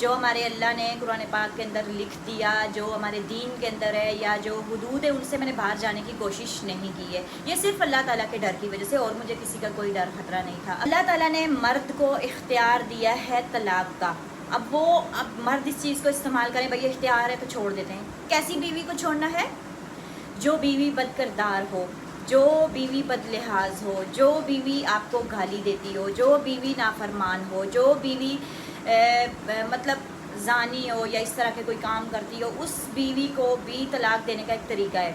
جو ہمارے اللہ نے قرآن پاک کے اندر لکھ دیا، جو ہمارے دین کے اندر ہے یا جو حدود ہے، ان سے میں نے باہر جانے کی کوشش نہیں کی ہے۔ یہ صرف اللہ تعالیٰ کے ڈر کی وجہ سے، اور مجھے کسی کا کوئی ڈر خطرہ نہیں تھا۔ اللہ تعالیٰ نے مرد کو اختیار دیا ہے طلاق کا۔ اب مرد اس چیز کو استعمال کریں، بھائی اختیار ہے تو چھوڑ دیتے ہیں۔ کیسی بیوی کو چھوڑنا ہے؟ جو بیوی بد کردار ہو، جو بیوی بد لحاظ ہو، جو بیوی آپ کو گالی دیتی ہو، جو بیوی نافرمان ہو، جو بیوی مطلب زانی ہو یا اس طرح کے کوئی کام کرتی ہو، اس بیوی کو بھی طلاق دینے کا ایک طریقہ ہے۔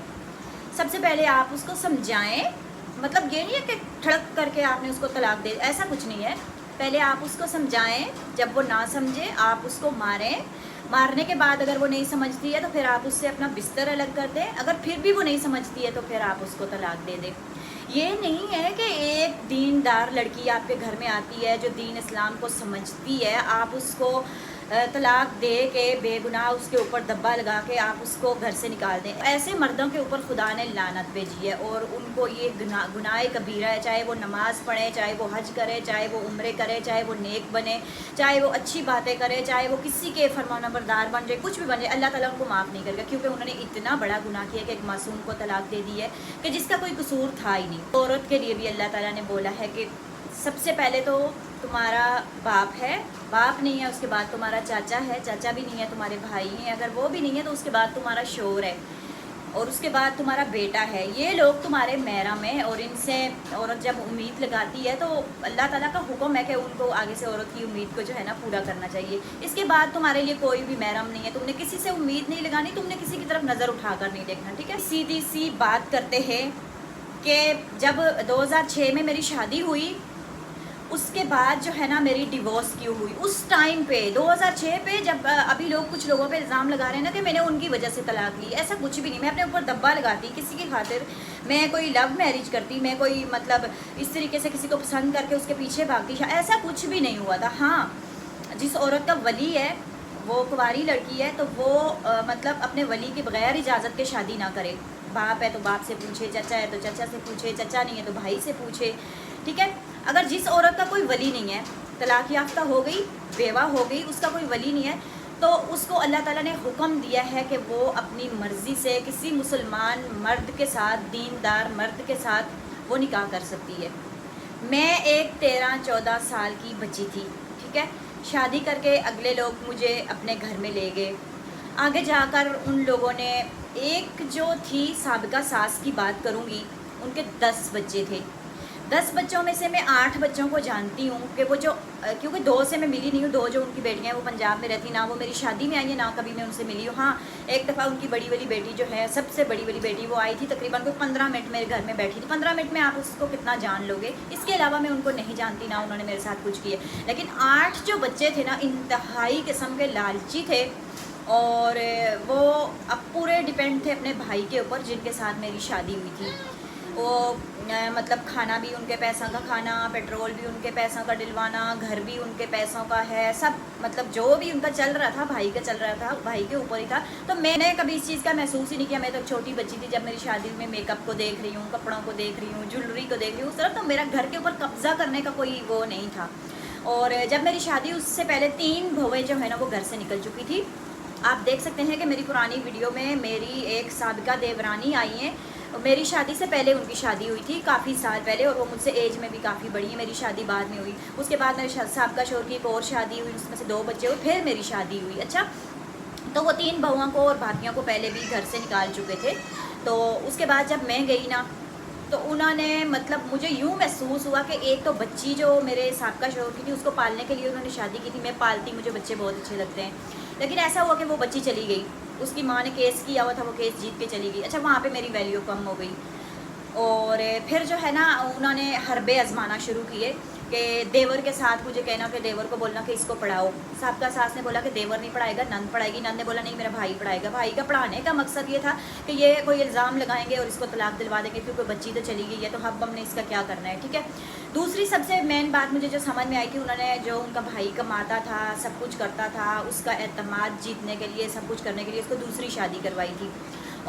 سب سے پہلے آپ اس کو سمجھائیں، مطلب یہ نہیں ہے کہ ٹھڑک کر کے آپ نے اس کو طلاق دے، ایسا کچھ نہیں ہے۔ پہلے آپ اس کو سمجھائیں، جب وہ نہ سمجھے آپ اس کو ماریں، مارنے کے بعد اگر وہ نہیں سمجھتی ہے تو پھر آپ اس سے اپنا بستر الگ کر دیں، اگر پھر بھی وہ نہیں سمجھتی ہے تو پھر آپ اس کو طلاق دے دیں۔ یہ نہیں ہے کہ ایک دیندار لڑکی آپ کے گھر میں آتی ہے جو دین اسلام کو سمجھتی ہے، آپ اس کو طلاق دے کے بے گناہ اس کے اوپر دبا لگا کے آپ اس کو گھر سے نکال دیں۔ ایسے مردوں کے اوپر خدا نے لعنت بھیجی ہے، اور ان کو یہ گناہ کبیرہ ہے، چاہے وہ نماز پڑھے، چاہے وہ حج کرے، چاہے وہ عمرے کرے، چاہے وہ نیک بنے، چاہے وہ اچھی باتیں کرے، چاہے وہ کسی کے فرمان بردار بن جائے، کچھ بھی بن جائے، اللہ تعالیٰ ان کو معاف نہیں کرے گا، کیونکہ انہوں نے اتنا بڑا گناہ کیا کہ ایک معصوم کو طلاق دے دی ہے کہ جس کا کوئی قصور تھا ہی نہیں۔ عورت کے لیے بھی اللہ تعالیٰ نے بولا ہے کہ سب سے پہلے تو تمہارا باپ ہے، باپ نہیں ہے، اس کے بعد تمہارا چاچا ہے، چاچا بھی نہیں ہے، تمہارے بھائی ہیں، اگر وہ بھی نہیں ہے تو اس کے بعد تمہارا شوہر ہے، اور اس کے بعد تمہارا بیٹا ہے۔ یہ لوگ تمہارے محرم ہیں، اور ان سے عورت جب امید لگاتی ہے تو اللہ تعالیٰ کا حکم ہے کہ ان کو آگے سے عورت کی امید کو جو ہے نا پورا کرنا چاہیے۔ اس کے بعد تمہارے لیے کوئی بھی محرم نہیں ہے، تم نے کسی سے امید نہیں لگانی، تم نے کسی کی طرف نظر اٹھا کر نہیں دیکھنا، ٹھیک ہے۔ سیدھی سی بات کرتے ہیں کہ جب 2006 میں میری شادی ہوئی، اس کے بعد جو ہے نا میری ڈیورس کیوں ہوئی، اس ٹائم پہ 2006 پہ، جب ابھی لوگ کچھ لوگوں پہ الزام لگا رہے ہیں نا کہ میں نے ان کی وجہ سے طلاق لی، ایسا کچھ بھی نہیں۔ میں اپنے اوپر دبا لگاتی کسی کی خاطر، میں کوئی لو میرج کرتی، میں کوئی مطلب اس طریقے سے کسی کو پسند کر کے اس کے پیچھے بھاگتی، ایسا کچھ بھی نہیں ہوا تھا۔ ہاں، جس عورت کا ولی ہے، وہ کنواری لڑکی ہے، تو وہ مطلب اپنے ولی کے بغیر اجازت کے شادی نہ کرے۔ باپ ہے تو باپ سے پوچھے، چچا ہے تو چچا سے پوچھے، چچا نہیں ہے تو بھائی سے پوچھے، ٹھیک ہے۔ اگر جس عورت کا کوئی ولی نہیں ہے، طلاق یافتہ ہو گئی، بیوہ ہو گئی، اس کا کوئی ولی نہیں ہے، تو اس کو اللہ تعالیٰ نے حکم دیا ہے کہ وہ اپنی مرضی سے کسی مسلمان مرد کے ساتھ، دیندار مرد کے ساتھ وہ نکاح کر سکتی ہے۔ میں ایک 13-14 سال کی بچی تھی، ٹھیک ہے، شادی کر کے اگلے لوگ مجھے اپنے گھر میں لے گئے۔ آگے جا کر ان لوگوں نے، ایک جو تھی سابقہ ساس کی بات کروں گی، ان کے 10 بچے تھے۔ 10 بچوں میں سے میں 8 بچوں کو جانتی ہوں کہ وہ جو، کیونکہ 2 سے میں ملی نہیں ہوں، 2 جو ان کی بیٹیاں ہیں وہ پنجاب میں رہتی، نہ وہ میری شادی میں آئی ہیں، نہ کبھی میں ان سے ملی ہوں۔ ہاں، ایک دفعہ ان کی بڑی والی بیٹی جو ہے، سب سے بڑی والی بیٹی، وہ آئی تھی، تقریباً کوئی 15 منٹ میرے گھر میں بیٹھی تھی۔ 15 منٹ میں آپ اس کو کتنا جان لو گے؟ اس کے علاوہ میں ان کو نہیں جانتی، نہ انہوں نے میرے ساتھ کچھ کیا۔ لیکن 8 جو بچے تھے نا، انتہائی قسم کے لالچی تھے، اور وہ اب پورے ڈپینڈ تھے اپنے بھائی کے اوپر جن کے ساتھ میری شادی ہوئی تھی۔ وہ مطلب کھانا بھی ان کے پیسوں کا کھانا، پیٹرول بھی ان کے پیسوں کا ڈلوانا، گھر بھی ان کے پیسوں کا ہے، سب مطلب جو بھی ان کا چل رہا تھا، بھائی کا چل رہا تھا، بھائی کے اوپر ہی تھا۔ تو میں نے کبھی اس چیز کا محسوس ہی نہیں کیا۔ میں تو چھوٹی بچی تھی، جب میری شادی میں میک اپ کو دیکھ رہی ہوں، کپڑوں کو دیکھ رہی ہوں، جولری کو دیکھ رہی ہوں، اس طرف تو میرا گھر کے اوپر قبضہ کرنے کا کوئی وہ نہیں تھا۔ اور جب میری شادی، اس سے پہلے 3 بہویں جو ہے نا وہ گھر سے نکل چکی تھی۔ آپ دیکھ سکتے ہیں کہ میری پرانی ویڈیو میں میری ایک سابقہ دیورانی آئی ہیں، میری شادی سے پہلے ان کی شادی ہوئی تھی، کافی سال پہلے، اور وہ مجھ سے ایج میں بھی کافی بڑی ہیں۔ میری شادی بعد میں ہوئی، اس کے بعد میرے سابقہ شوہر کی ایک اور شادی ہوئی، اس میں سے 2 بچے ہوئے، پھر میری شادی ہوئی۔ اچھا، تو وہ 3 بہوؤں کو اور باقیوں کو پہلے بھی گھر سے نکال چکے تھے۔ تو اس کے بعد جب میں گئی نا، تو انہوں نے مطلب مجھے یوں محسوس ہوا کہ ایک تو بچی جو میرے سابقہ شوہر کی تھی، اس کو پالنے کے لیے انہوں نے شادی کی تھی۔ میں پالتی، مجھے بچے بہت اچھے لگتے ہیں، لیکن ایسا ہوا کہ وہ بچی چلی گئی، اس کی ماں نے کیس کیا ہوا تھا، وہ کیس جیت کے چلی گئی۔ اچھا، وہاں پہ میری ویلیو کم ہو گئی، اور پھر جو ہے نا انہوں نے حربے آزمانا شروع کیے کہ دیور کے ساتھ مجھے کہنا کہ دیور کو بولنا کہ اس کو پڑھاؤ۔ سابقہ ساس نے بولا کہ دیور نہیں پڑھائے گا، نند پڑھائے گی، نند نے بولا نہیں میرا بھائی پڑھائے گا۔ بھائی کا پڑھانے کا مقصد یہ تھا کہ یہ کوئی الزام لگائیں گے اور اس کو طلاق دلوا دیں گے، کیونکہ بچی تو چلی گئی ہے، تو اب ہم نے اس کا کیا کرنا ہے، ٹھیک ہے۔ دوسری سب سے مین بات مجھے جو سمجھ میں آئی تھی، انہوں نے جو ان کا بھائی کماتا تھا، سب کچھ کرتا تھا، اس کا اعتماد جیتنے کے لیے، سب کچھ کرنے کے لیے اس کو دوسری شادی کروائی تھی،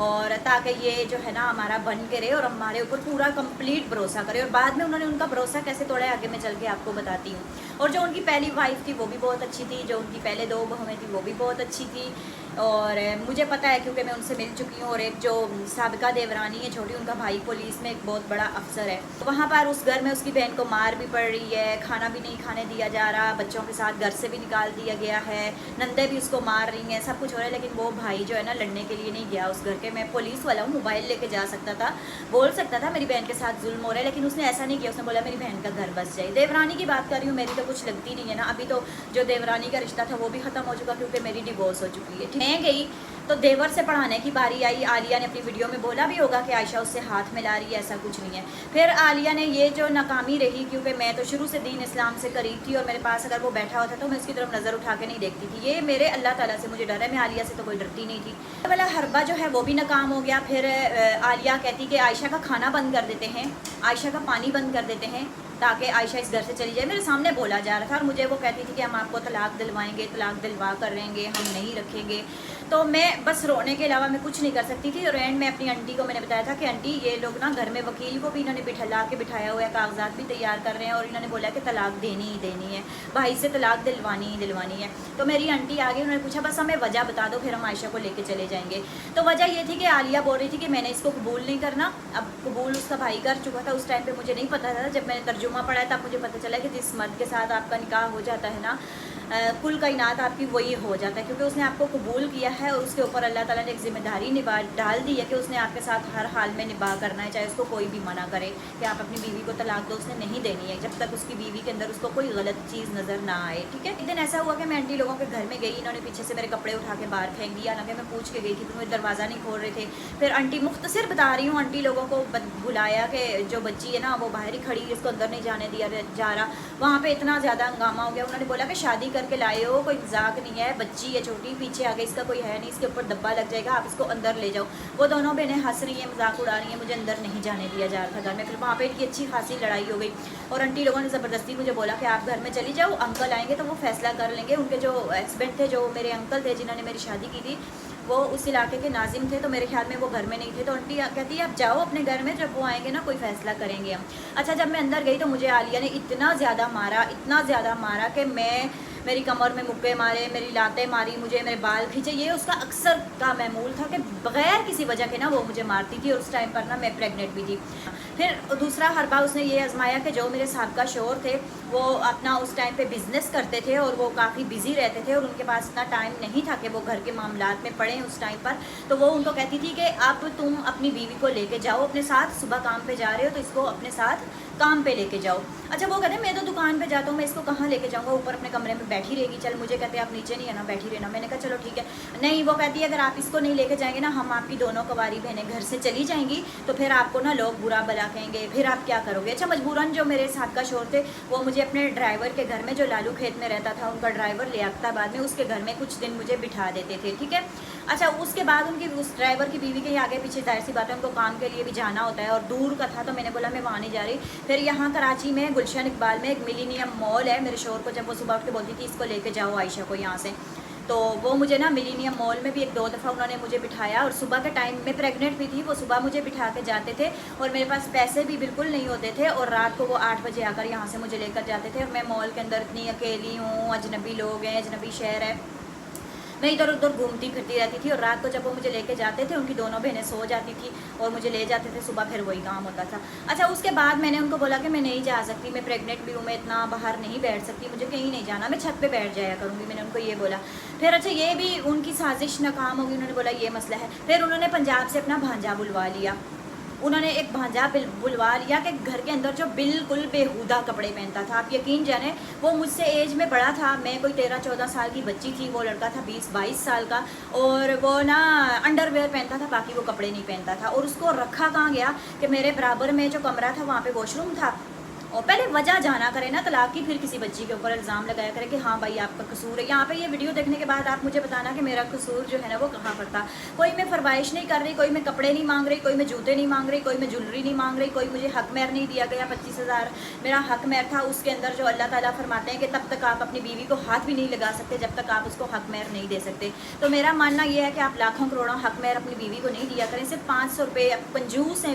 اور تاکہ یہ جو ہے نا ہمارا بن کے رہے اور ہمارے اوپر پورا کمپلیٹ بھروسہ کرے۔ اور بعد میں انہوں نے ان کا بھروسہ کیسے توڑا ہے، آگے میں چل کے آپ کو بتاتی ہوں۔ اور جو ان کی پہلی وائف تھی وہ بھی بہت اچھی تھی, جو ان کی پہلے 2 بہویں تھیں وہ بھی بہت اچھی تھی. اور مجھے پتہ ہے کیونکہ میں ان سے مل چکی ہوں. اور ایک جو سابقہ دیورانی ہے چھوٹی, ان کا بھائی پولیس میں ایک بہت بڑا افسر ہے. وہاں پر اس گھر میں اس کی بہن کو مار بھی پڑ رہی ہے, کھانا بھی نہیں کھانے دیا جا رہا, بچوں کے ساتھ گھر سے بھی نکال دیا گیا ہے, نندے بھی اس کو مار رہی ہیں, سب کچھ ہو رہا ہے. لیکن وہ بھائی جو ہے نا لڑنے کے لیے نہیں گیا اس گھر کے. میں پولیس والا ہوں, موبائل لے کے جا سکتا تھا, بول سکتا تھا میری بہن کے ساتھ ظلم ہو رہا ہے, لیکن اس نے ایسا نہیں کیا. اس نے بولا میری بہن کا گھر بس جائے. دیورانی کی بات کر رہی ہوں, میری تو کچھ لگتی نہیں ہے نا. ابھی تو جو دیورانی کا رشتہ تھا وہ بھی ختم ہو چکا کیونکہ میری ڈیورس ہو چکی ہے. میں گئی تو دیور سے پڑھانے کی باری آئی. عالیہ نے اپنی ویڈیو میں بولا بھی ہوگا کہ عائشہ اس سے ہاتھ ملا رہی ہے, ایسا کچھ نہیں ہے. پھر عالیہ نے یہ جو ناکامی رہی, کیونکہ میں تو شروع سے دین اسلام سے قریب تھی اور میرے پاس اگر وہ بیٹھا ہوتا تو میں اس کی طرف نظر اٹھا کے نہیں دیکھتی تھی. یہ میرے اللہ تعالیٰ سے مجھے ڈر ہے, میں عالیہ سے تو کوئی ڈرتی نہیں تھی. والا حربہ جو ہے وہ بھی ناکام ہو گیا. پھر عالیہ کہتی کہ عائشہ کا کھانا بند کر دیتے ہیں, عائشہ کا پانی بند کر دیتے ہیں تاکہ عائشہ اس گھر سے چلی جائے. میرے سامنے بولا جا رہا تھا, اور مجھے وہ کہتی تھی کہ ہم آپ کو طلاق دلوائیں گے, طلاق دلوا کر رہیں گے, ہم نہیں رکھیں گے. تو میں بس رونے کے علاوہ میں کچھ نہیں کر سکتی تھی. اور اینڈ میں اپنی انٹی کو میں نے بتایا تھا کہ انٹی یہ لوگ نا گھر میں وکیل کو بھی انہوں نے بٹھایا ہوا ہے, کاغذات بھی تیار کر رہے ہیں, اور انہوں نے بولا کہ طلاق دینی ہی دینی ہے, بھائی سے طلاق دلوانی ہی دلوانی ہے. تو میری انٹی آ گئی, انہوں نے پوچھا بس ہمیں وجہ بتا دو, پھر ہم عائشہ کو لے کے چلے جائیں گے. تو وجہ یہ تھی کہ عالیہ بول رہی تھی کہ میں نے اس کو قبول نہیں کرنا. اب قبول اس کا بھائی کر چکا تھا, اس ٹائم پہ مجھے نہیں پتا تھا. جب میں نے ترجمہ پڑھا تب مجھے پتہ چلا کہ جس مرد کے ساتھ آپ کا نکاح ہو جاتا ہے نا, کل کائنات آپ کی وہی ہو جاتا ہے, کیونکہ اس نے آپ کو قبول کیا ہے اور اس کے اوپر اللہ تعالیٰ نے ایک ذمہ داری ڈال دی ہے کہ اس نے آپ کے ساتھ ہر حال میں نباہ کرنا ہے, چاہے اس کو کوئی بھی منع کرے کہ آپ اپنی بیوی کو طلاق دو. اس نے نہیں دینی ہے جب تک اس کی بیوی کے اندر اس کو کوئی غلط چیز نظر نہ آئے. ٹھیک ہے. ایک دن ایسا ہوا کہ میں انٹی لوگوں کے گھر میں گئی, انہوں نے پیچھے سے میرے کپڑے اٹھا کے باہر پھینک دیا. حالانکہ میں پوچھ کے گئی تھی, تمہیں دروازہ نہیں کھول رہے تھے. پھر انٹی مختصر بتا رہی ہوں, انٹی لوگوں کو بلایا کہ جو بچی ہے نا وہ باہر ہی کھڑی, اس کو اندر نہیں جانے دیا جا رہا. وہاں پہ اتنا زیادہ ہنگامہ ہو گیا. انہوں نے بولا کہ شادی کر کے لائے ہو, کوئی مذاق نہیں ہے, بچی ہے چھوٹی, پیچھے آگے اس کا کوئی ہے نہیں, اس کے اوپر دبا لگ جائے گا, آپ اس کو اندر لے جاؤ. وہ دونوں بہنیں ہنس رہی ہیں, مذاق اڑا رہی ہیں, مجھے اندر نہیں جانے دیا جا رہا تھا گھر میں. پھر وہاں پہ ان کی اچھی خاصی لڑائی ہو گئی, اور انٹی لوگوں نے زبردستی مجھے بولا کہ آپ گھر میں چلی جاؤ, انکل آئیں گے تو وہ فیصلہ کر لیں گے. ان کے جو ہسبینڈ تھے, جو میرے انکل تھے جنہوں نے میری شادی کی تھی, وہ اس علاقے کے ناظم تھے, تو میرے خیال میں وہ گھر میں نہیں تھے. تو انٹی کہتی ہے آپ جاؤ اپنے گھر میں, جب وہ آئیں گے نا کوئی فیصلہ کریں گے ہم. اچھا, جب میں اندر گئی تو مجھے عالیہ نے اتنا زیادہ مارا کہ میری کمر میں مکے مارے, میری لاتیں ماری, مجھے میرے بال کھینچے. یہ اس کا اکثر کا معمول تھا کہ بغیر کسی وجہ کے نا وہ مجھے مارتی تھی. اور اس ٹائم پر نا میں پریگننٹ بھی تھی. پھر دوسرا حربہ اس نے یہ آزمایا کہ جو میرے سابقہ شوہر تھے وہ اپنا اس ٹائم پہ بزنس کرتے تھے, اور وہ کافی بزی رہتے تھے, اور ان کے پاس اتنا ٹائم نہیں تھا کہ وہ گھر کے معاملات میں پڑیں اس ٹائم پر. تو وہ ان کو کہتی تھی کہ اب تم اپنی بیوی کو لے کے جاؤ اپنے ساتھ, صبح کام پہ جا رہے ہو تو اس کو اپنے ساتھ کام پہ لے کے جاؤ. اچھا, وہ کہتے ہیں میں تو دکان پہ جاتا ہوں, میں اس کو کہاں لے کے جاؤں گا, اوپر اپنے کمرے میں بیٹھی رہے گی. چل, مجھے کہتے ہیں آپ نیچے نہیں ہے نا, بیٹھی رہنا. میں نے کہا چلو ٹھیک ہے. نہیں, وہ کہتی ہے اگر آپ اس کو نہیں لے کے جائیں گے نا, ہم آپ کی دونوں کنواری بہنیں گھر سے چلی جائیں گی, تو پھر آپ کو نا لوگ برا بلا کہیں گے, پھر آپ کیا کرو گے. اچھا, مجبوراً جو میرے ساتھ کا شوہر تھے وہ مجھے اپنے ڈرائیور کے گھر میں, جو لالو کھیت میں رہتا تھا ان کا ڈرائیور لیاقت آباد میں, اس کے گھر میں کچھ دن مجھے بٹھا دیتے تھے. ٹھیک ہے. اچھا, اس کے بعد ان کی اس ڈرائیور کی بیوی کے آگے پیچھے ظاہر سی بات ہے ان کو کام کے لیے بھی جانا ہوتا ہے, اور دور کا تھا, تو میں نے بولا میں وہاں نہیں جا رہی. پھر یہاں کراچی میں گلشن اقبال میں ایک ملینیم مال ہے. میرے شوہر کو جب وہ صبح اٹھ کے بولتی تھی اس کو لے کے جاؤ عائشہ کو یہاں سے, تو وہ مجھے نا ملینیم مال میں بھی 1-2 دفعہ انہوں نے مجھے بٹھایا. اور صبح کے ٹائم میں پریگننٹ بھی تھی, وہ صبح مجھے بٹھا کے جاتے تھے, اور میرے پاس پیسے بھی بالکل نہیں ہوتے تھے, اور رات کو وہ 8 بجے آ کر یہاں سے مجھے لے کر جاتے تھے. اور میں مال کے اندر اتنی اکیلی ہوں, اجنبی لوگ ہیں, اجنبی شہر ہے, میں ادھر ادھر گھومتی پھرتی رہتی تھی. اور رات کو جب وہ مجھے لے کے جاتے تھے, ان کی دونوں بہنیں سو جاتی تھی اور مجھے لے جاتے تھے, صبح پھر وہی کام ہوتا تھا. اچھا, اس کے بعد میں نے ان کو بولا کہ میں نہیں جا سکتی, میں پریگننٹ بھی ہوں, میں اتنا باہر نہیں بیٹھ سکتی, مجھے کہیں نہیں جانا, میں چھت پہ بیٹھ جایا کروں گی. میں نے ان کو یہ بولا. پھر اچھا, یہ بھی ان کی سازش ناکام ہوگی. انہوں نے بولا یہ مسئلہ ہے. پھر انہوں نے پنجاب سے اپنا بھانجا بلوا لیا. انہوں نے ایک بھانجا بلوا لیا کہ گھر کے اندر جو بالکل بیہودہ کپڑے پہنتا تھا. آپ یقین جانیں, وہ مجھ سے ایج میں بڑا تھا, میں کوئی 13-14 سال کی بچی تھی, وہ لڑکا تھا 20-22 سال کا, اور وہ نا انڈر ویئر پہنتا تھا, باقی وہ کپڑے نہیں پہنتا تھا. اور اس کو رکھا کہاں گیا کہ میرے برابر میں جو کمرہ تھا وہاں پہ واش روم تھا. اور پہلے وجہ جانا کرے نا طلاق کی, پھر کسی بچی کے اوپر الزام لگایا کرے کہ ہاں بھائی آپ کا قصور ہے. یہاں پہ یہ ویڈیو دیکھنے کے بعد آپ مجھے بتانا کہ میرا قصور جو ہے نا وہ کہاں پر تھا. کوئی میں فرمائش نہیں کر رہی, کوئی میں کپڑے نہیں مانگ رہی, کوئی میں جوتے نہیں مانگ رہی, کوئی میں جولری نہیں مانگ رہی, کوئی مجھے حق مہر نہیں دیا گیا 25,000 میرا حق مہر تھا. اس کے اندر جو اللہ تعالیٰ فرماتے ہیں کہ تب تک آپ اپنی بیوی کو ہاتھ بھی نہیں لگا سکتے جب تک آپ اس کو حق مہر نہیں دے سکتے. تو میرا ماننا یہ ہے کہ آپ لاکھوں کروڑوں حق مہر اپنی بیوی کو نہیں دیا کریں. صرف 500 روپے, کنجوس ہیں